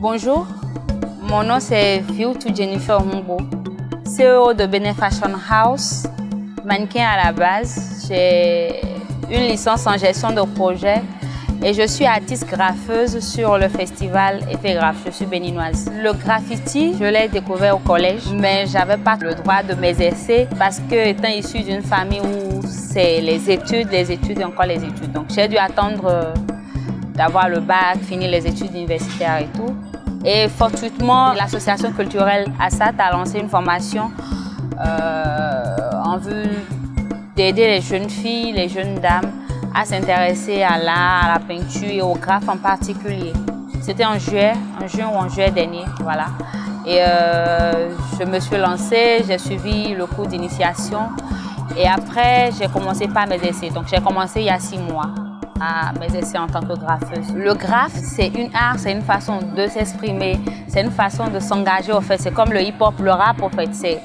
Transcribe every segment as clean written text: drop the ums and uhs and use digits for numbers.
Bonjour, mon nom c'est Viutu Jennifer Humbo, CEO de Benin Fashion House, mannequin à la base. J'ai une licence en gestion de projet et je suis artiste graffeuse sur le festival Effet Graph. Je suis béninoise. Le graffiti, je l'ai découvert au collège, mais j'avais pas le droit de m'exercer parce que étant issue d'une famille où c'est les études et encore les études. Donc j'ai dû attendre d'avoir le bac, finir les études universitaires et tout. Et fortuitement, l'association culturelle Assat a lancé une formation en vue d'aider les jeunes filles, les jeunes dames à s'intéresser à l'art, à la peinture et au graphe en particulier. C'était en juin ou en juillet dernier, voilà. Et je me suis lancée, j'ai suivi le cours d'initiation et après j'ai commencé par m'exercer. Donc j'ai commencé il y a 6 mois à m'exercer en tant que graffeuse. Le graphe, c'est une art, c'est une façon de s'exprimer, c'est une façon de s'engager au fait. C'est comme le hip-hop, le rap au fait. C'est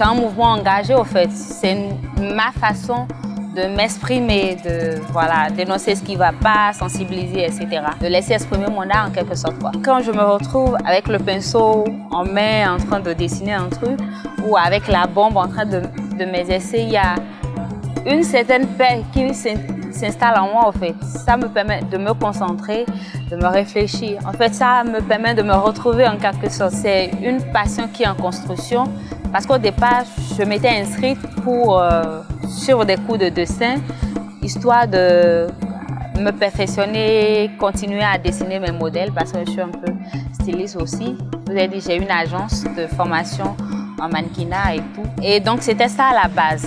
un mouvement engagé au fait. C'est ma façon de m'exprimer, de voilà, dénoncer ce qui ne va pas, sensibiliser, etc. De laisser exprimer mon art en quelque sorte, quoi. Quand je me retrouve avec le pinceau en main en train de dessiner un truc ou avec la bombe en train de m'exercer, il y a une certaine paix qui s'installe en moi, en fait. Ça me permet de me concentrer, de me réfléchir. En fait, ça me permet de me retrouver en quelque sorte. C'est une passion qui est en construction parce qu'au départ, je m'étais inscrite pour suivre des cours de dessin, histoire de me perfectionner, continuer à dessiner mes modèles parce que je suis un peu styliste aussi. Je vous ai dit, j'ai une agence de formation en mannequinat et tout. Et donc, c'était ça à la base.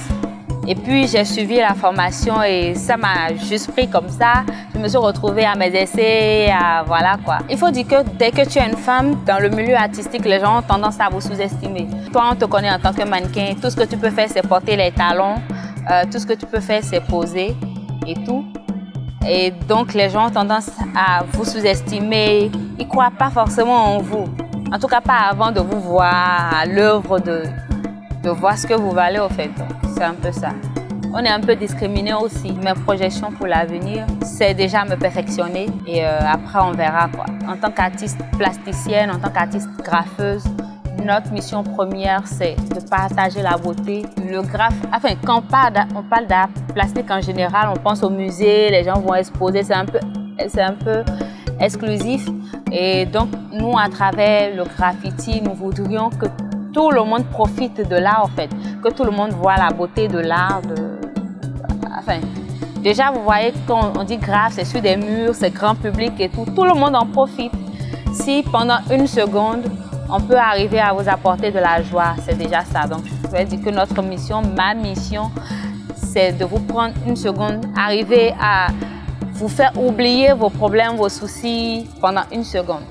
Et puis j'ai suivi la formation et ça m'a juste pris comme ça. Je me suis retrouvée à m'exercer, voilà quoi. Il faut dire que dès que tu es une femme, dans le milieu artistique, les gens ont tendance à vous sous-estimer. Toi, on te connaît en tant que mannequin. Tout ce que tu peux faire, c'est porter les talons. Tout ce que tu peux faire, c'est poser et tout. Et donc les gens ont tendance à vous sous-estimer. Ils ne croient pas forcément en vous. En tout cas, pas avant de vous voir à l'œuvre, de voir ce que vous valez au fait. C'est un peu ça. On est un peu discriminé aussi. Mes projections pour l'avenir, c'est déjà me perfectionner et après on verra quoi. En tant qu'artiste plasticienne, en tant qu'artiste graffeuse, notre mission première c'est de partager la beauté. Le graphe, enfin quand on parle d'art plastique en général, on pense au musée, les gens vont exposer, c'est un peu exclusif. Et donc nous à travers le graffiti, nous voudrions que tout le monde profite de l'art en fait, que tout le monde voit la beauté de l'art. Enfin, déjà vous voyez quand on dit graphe, c'est sur des murs, c'est grand public et tout, tout le monde en profite. Si pendant une seconde, on peut arriver à vous apporter de la joie, c'est déjà ça. Donc je vais dire que notre mission, ma mission, c'est de vous prendre une seconde, arriver à vous faire oublier vos problèmes, vos soucis pendant une seconde.